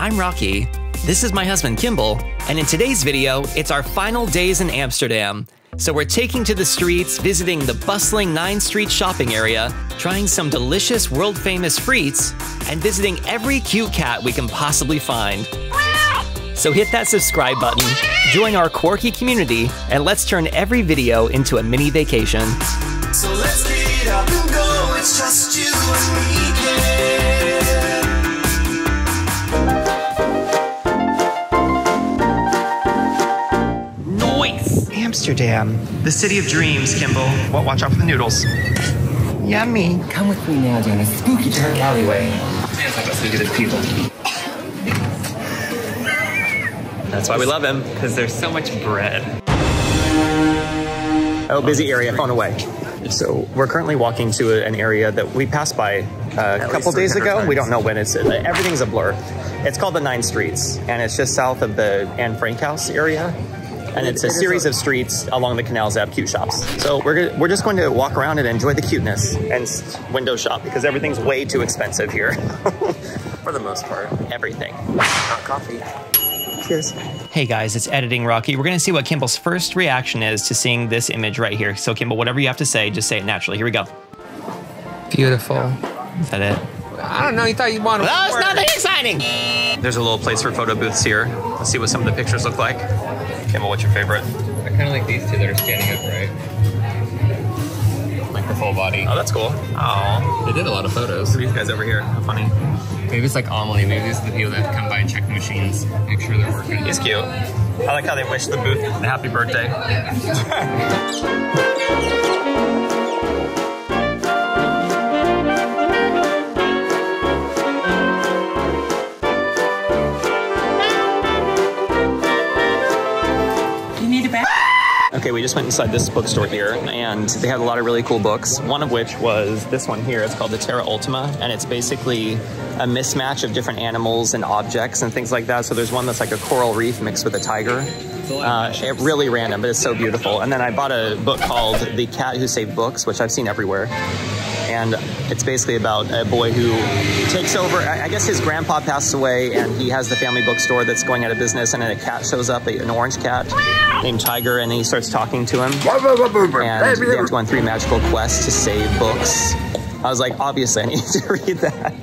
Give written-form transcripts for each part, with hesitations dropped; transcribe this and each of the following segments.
I'm Rocky. This is my husband, Kimball. And in today's video, it's our final days in Amsterdam. So we're taking to the streets, visiting the bustling 9th Street shopping area, trying some delicious world-famous frites, and visiting every cute cat we can possibly find. So hit that subscribe button, join our quirky community, and let's turn every video into a mini vacation. So let's get up and go, it's just you and me, Nice! Amsterdam, the city of dreams, Kimball. Well, watch out for the noodles. Yummy. Come with me now down a spooky dark alleyway. It's like us, look at these people. That's why we love him. Because there's so much bread. Oh, busy area, phone away. So we're currently walking to an area that we passed by a couple days ago. Times. We don't know when it's, everything's a blur. It's called the 9 Streets, and it's just south of the Anne Frank House area. And it's a series of streets along the canals that have cute shops. So we're just going to walk around and enjoy the cuteness and window shop because everything's way too expensive here. For the most part. Everything. Not coffee. Cheers. Hey guys, it's Editing Rocky. We're gonna see what Kimball's first reaction is to seeing this image right here. So Kimball, whatever you have to say, just say it naturally. Here we go. Beautiful. Is that it? I don't know, you thought you'd want to. That was nothing exciting! There's a little place for photo booths here. Let's see what some of the pictures look like. Kimball, what's your favorite? I kind of like these two that are standing upright. Like the full body. Oh, that's cool. Oh. They did a lot of photos. These guys over here, how funny. Maybe it's like Amelie. Maybe these are the people that come by and check the machines, make sure they're working. He's cute. I like how they wish the booth a happy birthday. Okay, we just went inside this bookstore here, and they had a lot of really cool books, one of which was this one here. It's called the Terra Ultima, and it's basically a mismatch of different animals and objects and things like that. So there's one that's like a coral reef mixed with a tiger. Really random, but it's so beautiful. And then I bought a book called The Cat Who Saved Books, which I've seen everywhere. And it's basically about a boy who takes over. I guess his grandpa passed away, and he has the family bookstore that's going out of business, and then a cat shows up, an orange cat named Tiger, and then he starts talking to him. And they have to go on 3 magical quests to save books. I was like, obviously, I need to read that.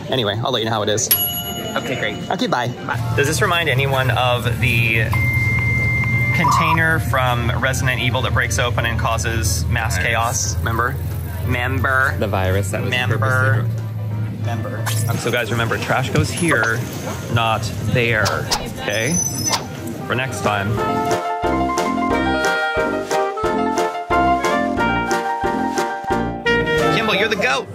Anyway, I'll let you know how it is. Okay, great. Okay, bye. Does this remind anyone of the container from Resident Evil that breaks open and causes mass chaos? Remember? The virus that was Member. So guys, remember, trash goes here, not there, okay? For next time. Kimball, you're the goat.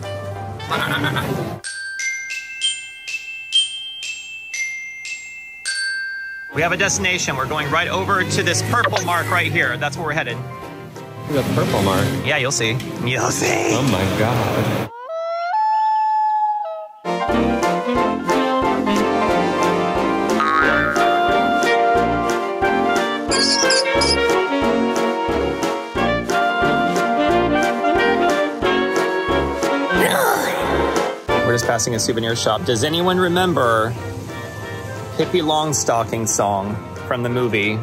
We have a destination. We're going right over to this purple mark right here. That's where we're headed. The purple mark. Yeah, you'll see. You'll see. Oh my god. We're just passing a souvenir shop. Does anyone remember Pippi Longstocking song from the movie?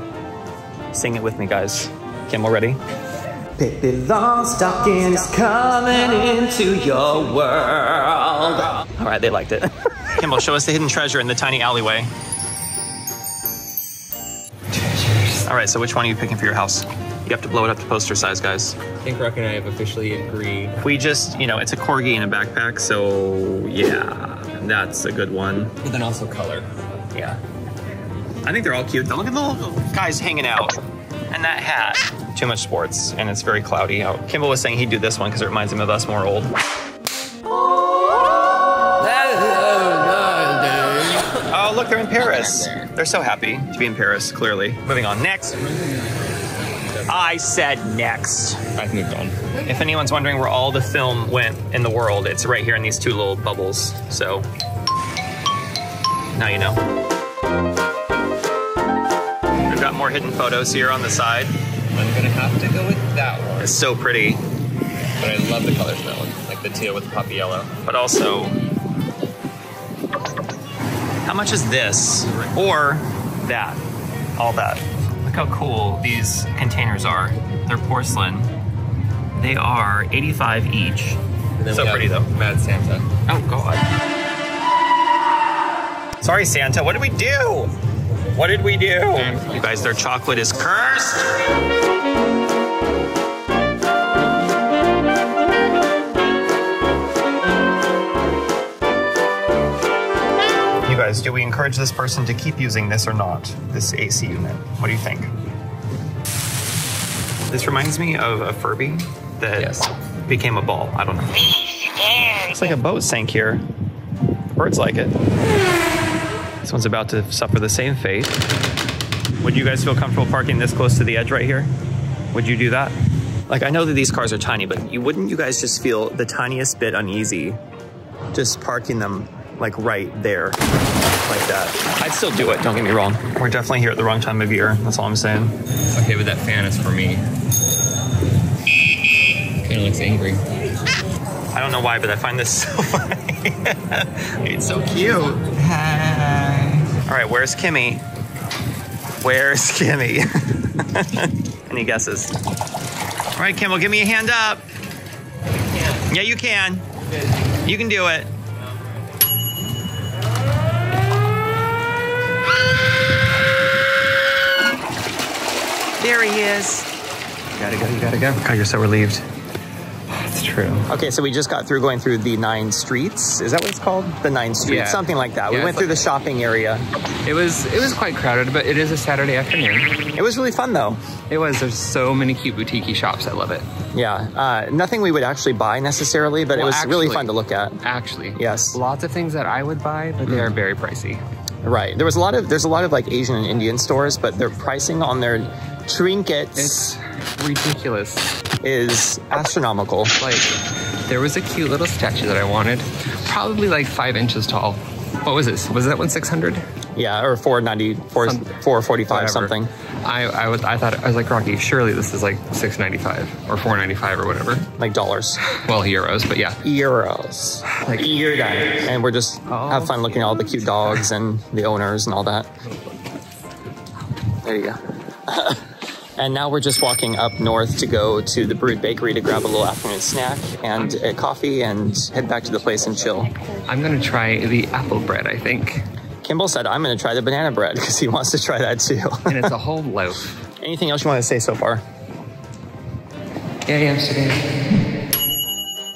Sing it with me, guys. Kimball, ready? Pippi Longstocking is coming into your world. All right, they liked it. Kimball, show us the hidden treasure in the tiny alleyway. Treasures. All right, so which one are you picking for your house? You have to blow it up to poster size, guys. I think Rocky and I have officially agreed. We just, you know, it's a corgi in a backpack, so yeah, that's a good one. But then also color. Yeah. I think they're all cute. Look at the little guys hanging out. And that hat. Too much sports, and it's very cloudy out. Kimball was saying he'd do this one because it reminds him of us more old. Oh, look, they're in Paris. They're so happy to be in Paris, clearly. Moving on. Next. I said next. I've moved on. If anyone's wondering where all the film went in the world, it's right here in these 2 little bubbles. So, now you know. We've got more hidden photos here on the side. I'm gonna have to go with that one. It's so pretty. But I love the colors though, like the teal with the poppy yellow. But also, How much is this? Or that? All that. Look how cool these containers are. They're porcelain. They are $85 each. So pretty though. Mad Santa. Oh God. Sorry, Santa, what did we do? What did we do? You guys, their chocolate is cursed. You guys, do we encourage this person to keep using this or not? This AC unit. What do you think? This reminds me of a Furby that became a ball. I don't know. It's like a boat sank here. Birds like it. This one's about to suffer the same fate. Would you guys feel comfortable parking this close to the edge right here? Would you do that? Like, I know that these cars are tiny, but wouldn't you guys just feel the tiniest bit uneasy just parking them like right there, like that? I'd still do it, don't get me wrong. We're definitely here at the wrong time of year, that's all I'm saying. Okay, but that fan is for me. Kind of looks angry. I don't know why, but I find this so funny. It's so cute. Hi. All right, where's Kimmy? Where's Kimmy? Any guesses? All right, Kimball, give me a hand up. Yeah, you can. You can do it. There he is. You gotta go, you gotta go. God, you're so relieved. That's true. Okay, so we just got through going through the 9 streets. Is that what it's called? The 9 streets, Yeah. something like that. Yeah, We went through the shopping area. It was quite crowded, but it is a Saturday afternoon. It was really fun though. It was. There's so many cute boutique shops. I love it. Yeah, nothing we would actually buy necessarily, but it was really fun to look at. Actually, Yes. lots of things that I would buy, but they are very pricey. Right. There's a lot of like Asian and Indian stores, but their pricing on their trinkets It's ridiculous. is astronomical. Like, there was a cute little statue that I wanted, probably like 5 inches tall. What was this? Was that one 600? Yeah, or 490, 445, Whatever. something. I thought, I was like, Rocky, surely this is like $6.95 or $4.95 or whatever. Like dollars. Well, euros, but yeah. Euros. Like, And we're just have fun looking at all the cute dogs and the owners and all that. There you go. And now we're just walking up north to go to the Brood Bakery to grab a little afternoon snack and a coffee and head back to the place and chill. I'm gonna try the apple bread, I think. Kimball said I'm going to try the banana bread because he wants to try that too. And it's a whole loaf. Anything else you want to say so far? Yeah, Amsterdam.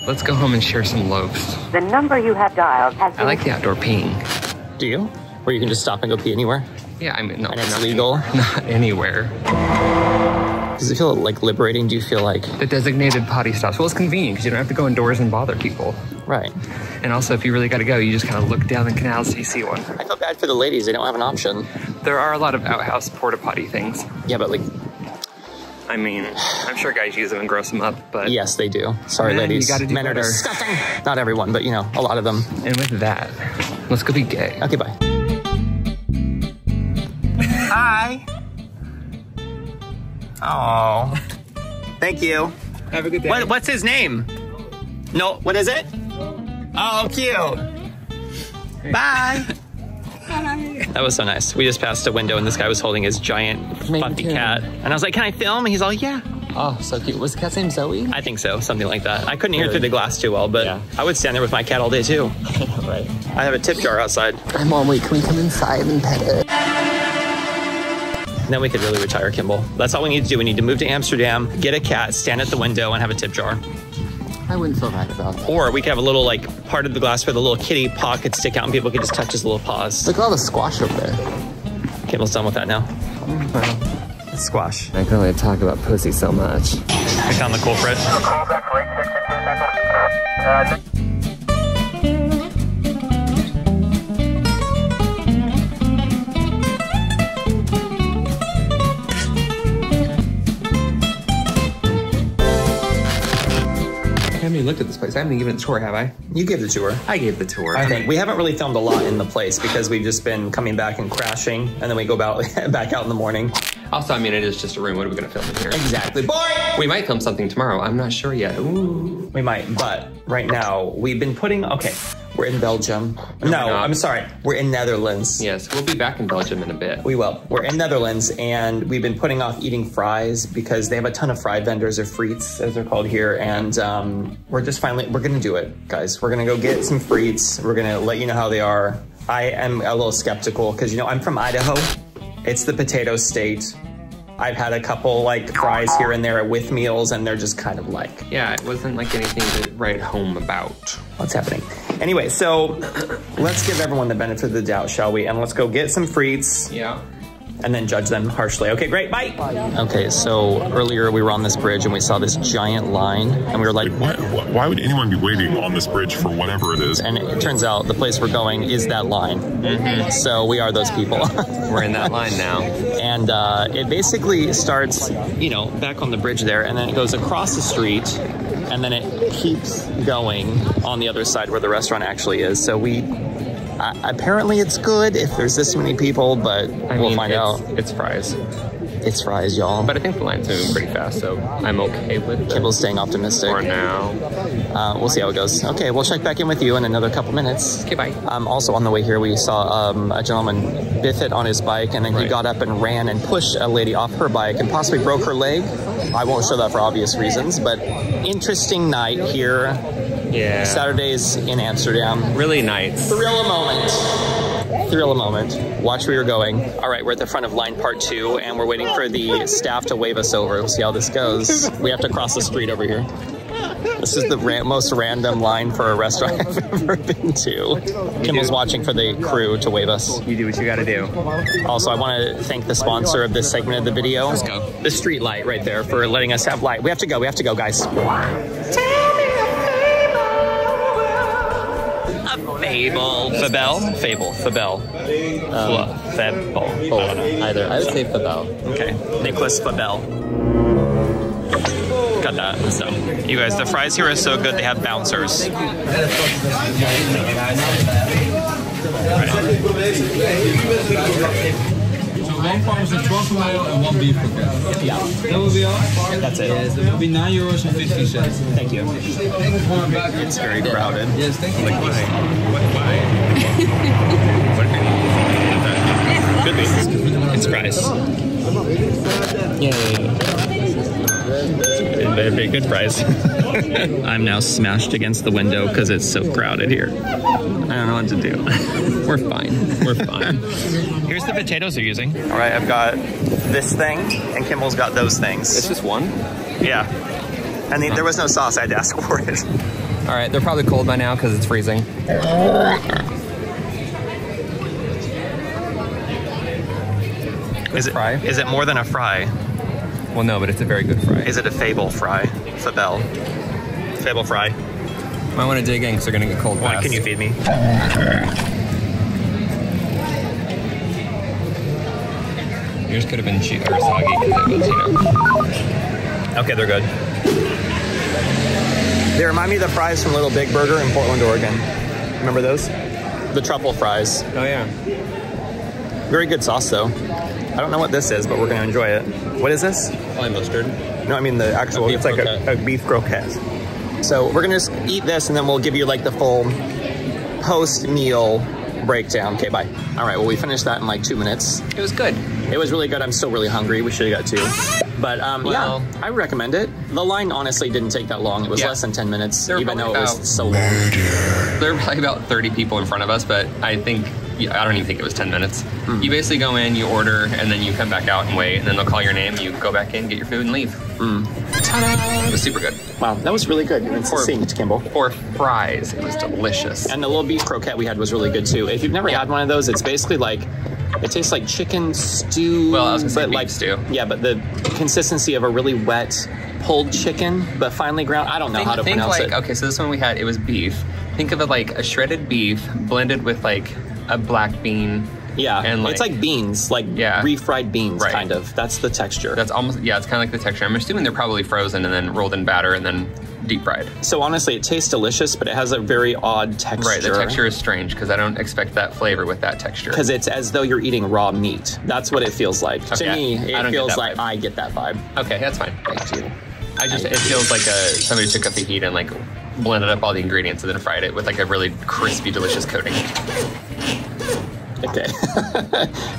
Let's go home and share some loaves. The number you have dialed has I been... like the outdoor peeing. Do you? Where you can just stop and go pee anywhere? Yeah, I mean, no. And it's not legal? Not anywhere. Does it feel like liberating? Do you feel like... The designated potty stops. Well, it's convenient because you don't have to go indoors and bother people. Right. And also, if you really got to go, you just kind of look down the canal so you see one. I feel bad for the ladies. They don't have an option. There are a lot of outhouse porta potty things. Yeah, but like... I mean, I'm sure guys use them and gross them up, but... Yes, they do. Sorry, Men, ladies. you gotta do Men are better. disgusting. Not everyone, but you know, a lot of them. And with that, let's go be gay. Okay, bye. Hi. Oh. Thank you. Have a good day. What's his name? No, what is it? Oh, cute. Bye. That was so nice. We just passed a window and this guy was holding his giant fluffy cat. And I was like, can I film? And he's all, yeah. Oh, so cute. Was the cat's name Zoe? I think so, something like that. I couldn't hear through the glass too well, but I would stand there with my cat all day too. Right. I have a tip jar outside. Hi, Mom. Wait, can we come inside and pet it? Then we could really retire Kimball. That's all we need to do. We need to move to Amsterdam, get a cat, stand at the window, and have a tip jar. I wouldn't feel right about that. Or we could have a little like part of the glass where the little kitty paw could stick out and people could just touch his little paws. Look at all the squash over there. Kimball's done with that now. Well, It's squash. I can only talk about pussy so much. Pick on the culprit. I haven't even looked at this place. I haven't even given it a tour, have I? You gave the tour. I gave the tour. I think we haven't really filmed a lot in the place because we've just been coming back and crashing, and then we go back out in the morning. Also, I mean, it is just a room. What are we going to film in here? Exactly. Boy! We might film something tomorrow. I'm not sure yet. Ooh. We might, but right now we've been putting, okay, We're in Belgium. No, I'm sorry. We're in Netherlands. Yes, we'll be back in Belgium in a bit. We will. We're in Netherlands, and we've been putting off eating fries because they have a ton of fry vendors, or frites, as they're called here. And we're going to do it, guys. We're going to go get some frites. We're going to let you know how they are. I am a little skeptical because, you know, I'm from Idaho. It's the potato state. I've had a couple like fries here and there with meals, and they're just kind of like... Yeah, it wasn't like anything to write home about. What's happening? Anyway, so let's give everyone the benefit of the doubt, shall we? And let's go get some frites. Yeah. And then judge them harshly. Okay, great, bye. Okay, so earlier we were on this bridge and we saw this giant line, and we were like... Why would anyone be waiting on this bridge for whatever it is? And it turns out the place we're going is that line. Mm-hmm. So we are those people. We're in that line now. And it basically starts, you know, back on the bridge there, and then it goes across the street, and then it keeps going on the other side where the restaurant actually is. So apparently it's good if there's this many people, but we'll find out. It's fries. It's fries, y'all. But I think the line's moving pretty fast, so I'm okay with it. Kimball's staying optimistic. For now. We'll see how it goes. Okay, we'll check back in with you in another couple minutes. Okay, bye. Also on the way here, we saw a gentleman biff it on his bike, and then he got up and ran and pushed a lady off her bike and possibly broke her leg. I won't show that for obvious reasons, but interesting night here. Yeah. Saturdays in Amsterdam. Really nice. Thrill a moment. Thrill a moment. Watch where you're going. All right, we're at the front of line part 2, and we're waiting for the staff to wave us over. We'll see how this goes. We have to cross the street over here. This is the most random line for a restaurant I've ever been to. Kimball's watching for the crew to wave us. You do what you gotta do. Also, I want to thank the sponsor of this segment of the video. Let's go. The street light right there for letting us have light. We have to go, guys. Fable. Fabel? Fable. Fabel. Fable. Either. I would say Fabel. Okay. Nicholas Fabel. Got that. So, you guys, the fries here are so good, they have bouncers. One parmesan truffle mayo and one beef croquette. Yeah. That will be all? That's it. Yes, it will be €9.50. Thank you. It's very crowded. Yes, thank you. Like, why? Could be. It's fries. They're very good fries. I'm now smashed against the window because it's so crowded here. I don't know what to do. We're fine. We're fine. Here's the potatoes they're using. All right, I've got this thing, and Kimball's got those things. It's just one? Yeah. And there was no sauce. I had to ask for it. All right, they're probably cold by now because it's freezing. Is it more than a fry? Well, no, but it's a very good fry. Is it a Fable fry? Fabel. Fable fry. Might want to dig in because they're going to get cold fast. Can you feed me? Yours could have been cheap or soggy because it was, you know. Okay, they're good. They remind me of the fries from Little Big Burger in Portland, Oregon. Remember those? The truffle fries. Oh, yeah. Very good sauce, though. I don't know what this is, but we're going to enjoy it. What is this? Probably mustard. No, I mean the actual, it's like a beef croquette. So we're going to just eat this, and then we'll give you like the full post-meal breakdown. Okay, bye. All right, well, we finished that in like 2 minutes. It was good. It was really good. I'm still really hungry. We should have got 2. But yeah, I recommend it. The line honestly didn't take that long. It was less than 10 minutes, even though it was so long. There were probably about 30 people in front of us, but I think, I don't even think it was 10 minutes. You basically go in, you order, and then you come back out and wait, and then they'll call your name, you go back in, get your food, and leave. Ta-da! It was super good. Wow, that was really good. It's succinct, Kimball. For fries, it was delicious. And the little beef croquette we had was really good too. If you've never had one of those, it's basically like, it tastes like chicken stew. Well, I was gonna say beef like stew. Yeah, but the consistency of a really wet, pulled chicken, but finely ground. I don't know how to pronounce it. Okay, so this one we had, it was beef. Think of it like a shredded beef blended with like a black bean. Yeah, and like, it's like beans, like refried beans, kind of. That's the texture. That's almost, it's kind of like the texture. I'm assuming they're probably frozen and then rolled in batter and then deep fried. So honestly, it tastes delicious, but it has a very odd texture. Right, the texture is strange because I don't expect that flavor with that texture. Because it's as though you're eating raw meat. That's what it feels like. Okay. To me, it feels like I get that vibe. Okay, that's fine. Thank you. It feels like somebody took up the heat and like blended up all the ingredients and then fried it with like a really crispy, delicious coating. Okay.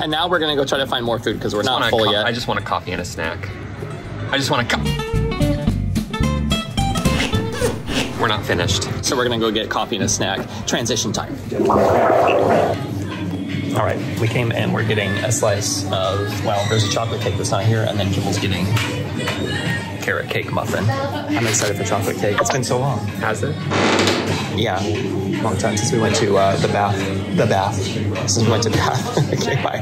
And now we're gonna go try to find more food because we're not full yet. I just want a coffee and a snack. I just want a We're not finished. So we're gonna go get coffee and a snack. Transition time. All right, we came and we're getting a slice of, well, there's a chocolate cake that's not here, and then Kimball's getting carrot cake muffin. I'm excited for chocolate cake. It's been so long. Has it? Yeah, long time since we went to the bath. Since we went to Bath. Okay, bye.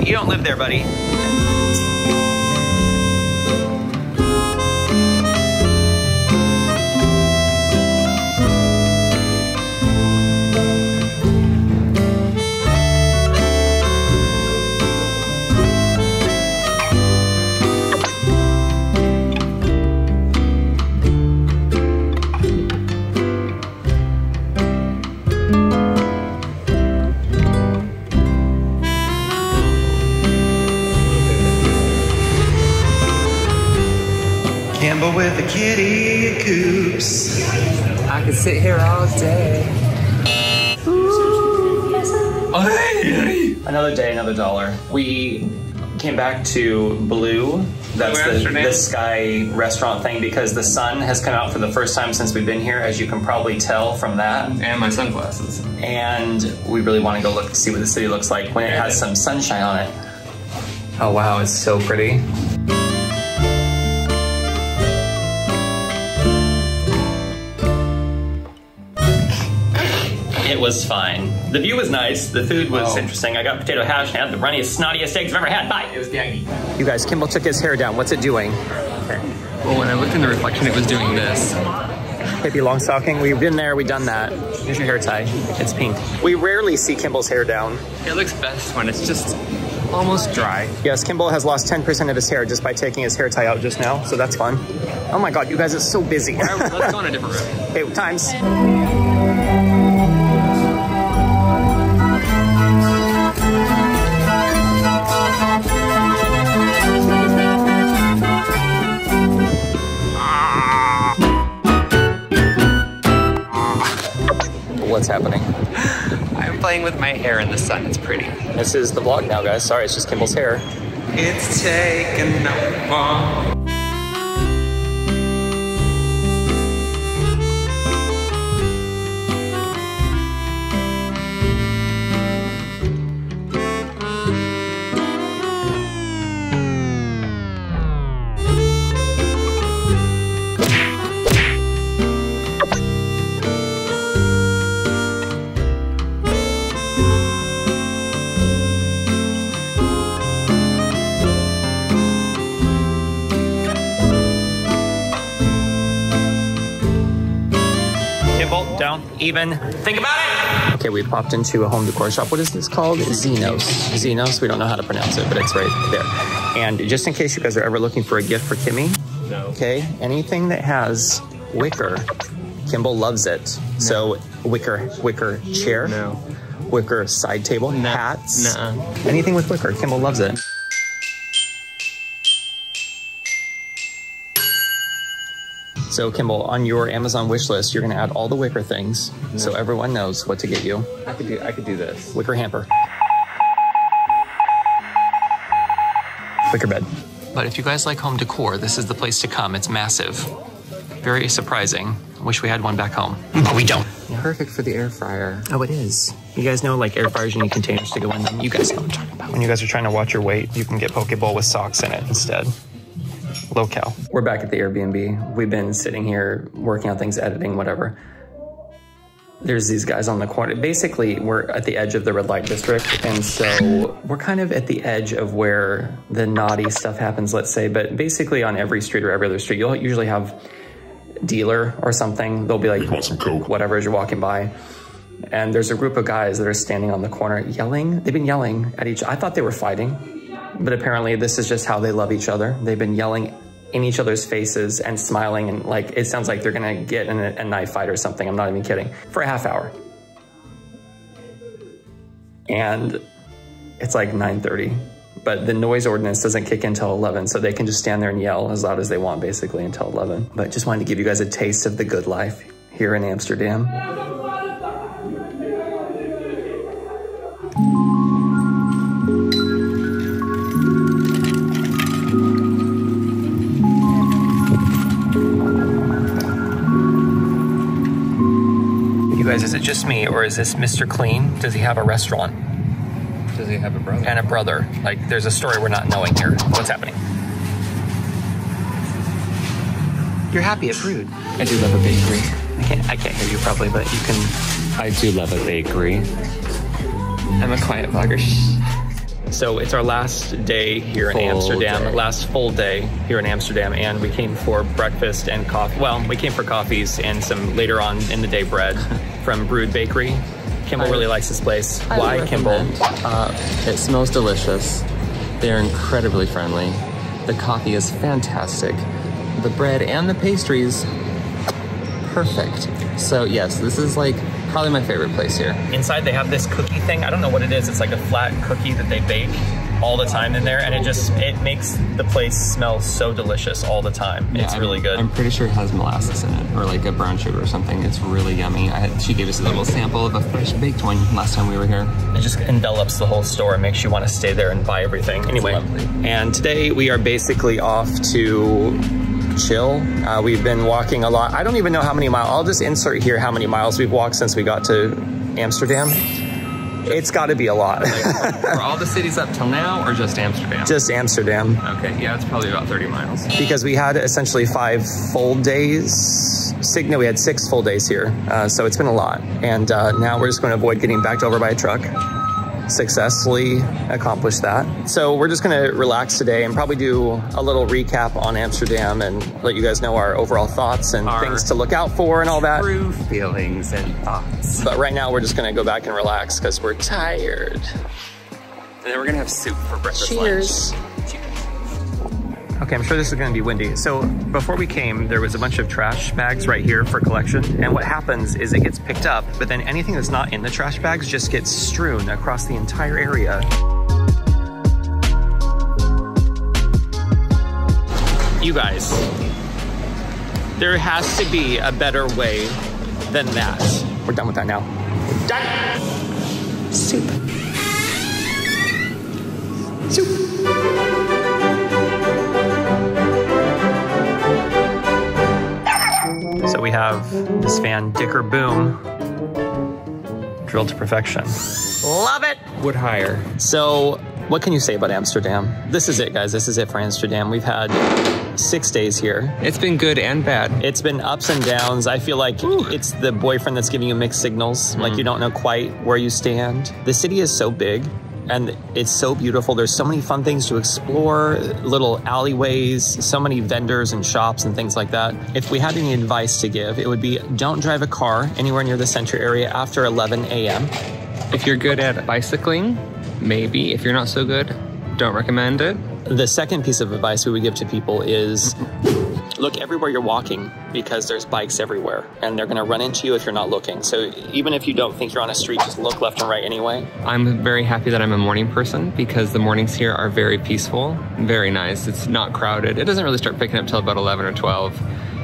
You don't live there, buddy. Campbell with a kitty and coops. I could sit here all day. Another day, another dollar. We came back to Blue. That's the Sky restaurant thing because the sun has come out for the first time since we've been here, as you can probably tell from that. And my sunglasses. And we really want to go look to see what the city looks like when it has some sunshine on it. Oh wow, it's so pretty. It was fine. The view was nice. The food was interesting. I got potato hash and had the runniest, snottiest eggs I've ever had. Bye. It was gaggy. You guys, Kimball took his hair down. What's it doing? Okay. Well, when I looked in the reflection, it was doing this. Hippie long stocking. We've been there. We've done that. Here's your hair tie. It's pink. We rarely see Kimball's hair down. It looks best when it's just almost dry. Yes, Kimball has lost 10% of his hair just by taking his hair tie out just now, so that's fun. Oh my God, you guys are so busy. Let's go on a different route. Okay, times. What's happening? I'm playing with my hair in the sun. It's pretty. This is the vlog now, guys. Sorry, it's just Kimball's hair. It's taken no long. Down, even. Think about it! Okay, we popped into a home decor shop. What is this called? Xenos. Xenos, we don't know how to pronounce it, but it's right there. And just in case you guys are ever looking for a gift for Kimmy, okay, anything that has wicker, Kimball loves it. No. So wicker chair, wicker side table, hats, anything with wicker, Kimball loves it. So Kimball, on your Amazon wish list, you're gonna add all the wicker things so everyone knows what to get you. I could do this. Wicker hamper. Wicker bed. But if you guys like home decor, this is the place to come. It's massive. Very surprising. I wish we had one back home, but we don't. Perfect for the air fryer. Oh, it is. You guys know, like, air fryers, you need containers to go in them. You guys know what I'm talking about. When you guys are trying to watch your weight, you can get Poke Bowl with socks in it instead. Low cal. We're back at the Airbnb. We've been sitting here working on things, editing, whatever. There's these guys on the corner. Basically, we're at the edge of the red light district, and so we're kind of at the edge of where the naughty stuff happens, let's say. But basically, on every street or every other street, you'll usually have dealer or something. They'll be like, want some Coke? Whatever, as you're walking by. And there's a group of guys that are standing on the corner yelling. They've been yelling at each other. I thought they were fighting, but apparently this is just how they love each other. They've been yelling in each other's faces and smiling, and like, it sounds like they're gonna get in a knife fight or something. I'm not even kidding. For a half hour. And it's like 9:30. But the noise ordinance doesn't kick in until 11, so they can just stand there and yell as loud as they want, basically, until 11. But just wanted to give you guys a taste of the good life here in Amsterdam. You guys, is it just me, or is this Mr. Clean? Does he have a restaurant? Does he have a brother? And a brother. Like, there's a story we're not knowing here. What's happening? You're happy at Brood. I do love a bakery. I can't hear you probably, but you can. I do love a bakery. I'm a quiet vlogger. So it's our last day here in Amsterdam, last full day here in Amsterdam, and we came for breakfast and coffee. Well, we came for coffees and some later on in the day bread from Brood Bakery. Kimball really likes this place. Why, Kimball? It smells delicious. They're incredibly friendly. The coffee is fantastic. The bread and the pastries, perfect. So yes, this is like probably my favorite place here. Inside they have this cookie thing. I don't know what it is. It's like a flat cookie that they bake all the time in there, and it makes the place smell so delicious all the time. Yeah, it's really good. I'm pretty sure it has molasses in it, or like a brown sugar or something. It's really yummy. She gave us a little sample of a fresh baked one last time we were here. It just envelops the whole store and makes you want to stay there and buy everything. Anyway, and today we are basically off to chill. We've been walking a lot. I don't even know how many miles. I'll just insert here how many miles we've walked since we got to Amsterdam. It's got to be a lot. For all the cities up till now, or just Amsterdam? Just Amsterdam. Okay, yeah, it's probably about 30 miles. Because we had essentially 5 full days. No, we had 6 full days here. So it's been a lot. And now we're just going to avoid getting backed over by a truck. Successfully accomplished that. So we're just gonna relax today and probably do a little recap on Amsterdam and let you guys know our overall thoughts and things to look out for and all that. True feelings and thoughts. But right now we're just gonna go back and relax because we're tired. And then we're gonna have soup for breakfast. Cheers. Lunch. Okay, I'm sure this is gonna be windy. So before we came, there was a bunch of trash bags right here for collection. And what happens is it gets picked up, but then anything that's not in the trash bags just gets strewn across the entire area. You guys, there has to be a better way than that. We're done with that now. We're done. Soup. Soup. So we have this Van Dicker Boom drilled to perfection. Love it! Would hire. So what can you say about Amsterdam? This is it, guys. This is it for Amsterdam. We've had 6 days here. It's been good and bad. It's been ups and downs. I feel like it's the boyfriend that's giving you mixed signals. Like you don't know quite where you stand. The city is so big. And it's so beautiful. There's so many fun things to explore, little alleyways, so many vendors and shops and things like that. If we had any advice to give, it would be don't drive a car anywhere near the center area after 11 a.m. If you're good at bicycling, maybe. If you're not so good, don't recommend it. The second piece of advice we would give to people is look everywhere you're walking because there's bikes everywhere and they're gonna run into you if you're not looking. So even if you don't think you're on a street, just look left and right anyway. I'm very happy that I'm a morning person because the mornings here are very peaceful, very nice. It's not crowded. It doesn't really start picking up till about 11 or 12.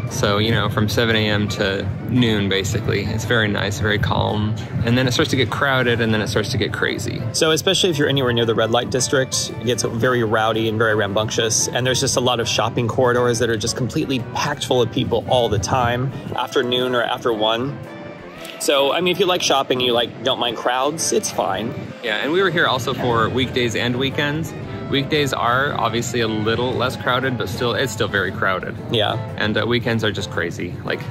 So, you know, from 7 a.m. to noon, basically. It's very nice, very calm. And then it starts to get crowded, and then it starts to get crazy. So especially if you're anywhere near the red light district, it gets very rowdy and very rambunctious. And there's just a lot of shopping corridors that are just completely packed full of people all the time, after noon or after 1. So, I mean, if you like shopping, you don't mind crowds, it's fine. Yeah, and we were here also for weekdays and weekends. Weekdays are obviously a little less crowded, but it's still very crowded. Yeah. And weekends are just crazy, like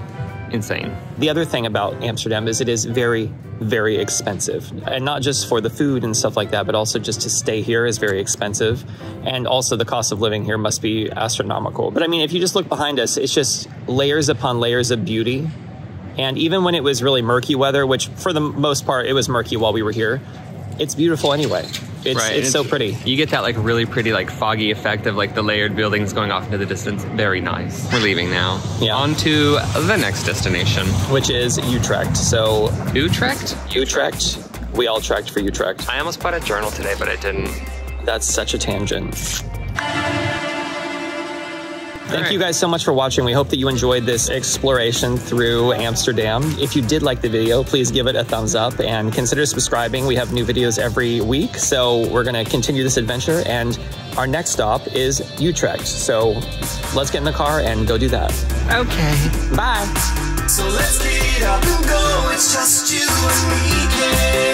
insane. The other thing about Amsterdam is it is very, very expensive. And not just for the food and stuff like that, but also just to stay here is very expensive. And also the cost of living here must be astronomical. But I mean, if you just look behind us, it's just layers upon layers of beauty. And even when it was really murky weather, which for the most part, it was murky while we were here, it's beautiful anyway. It's so pretty. You get that really pretty foggy effect of the layered buildings going off into the distance. Very nice. We're leaving now. Yeah. On to the next destination. Which is Utrecht. So Utrecht? Utrecht. We all trekked for Utrecht. I almost bought a journal today, but I didn't. That's such a tangent. Thank you guys so much for watching. We hope that you enjoyed this exploration through Amsterdam. If you did like the video, please give it a thumbs up and consider subscribing. We have new videos every week, so we're gonna continue this adventure, and our next stop is Utrecht. So let's get in the car and go do that. Okay. Bye. So let's get up and go, it's just you and me, yeah.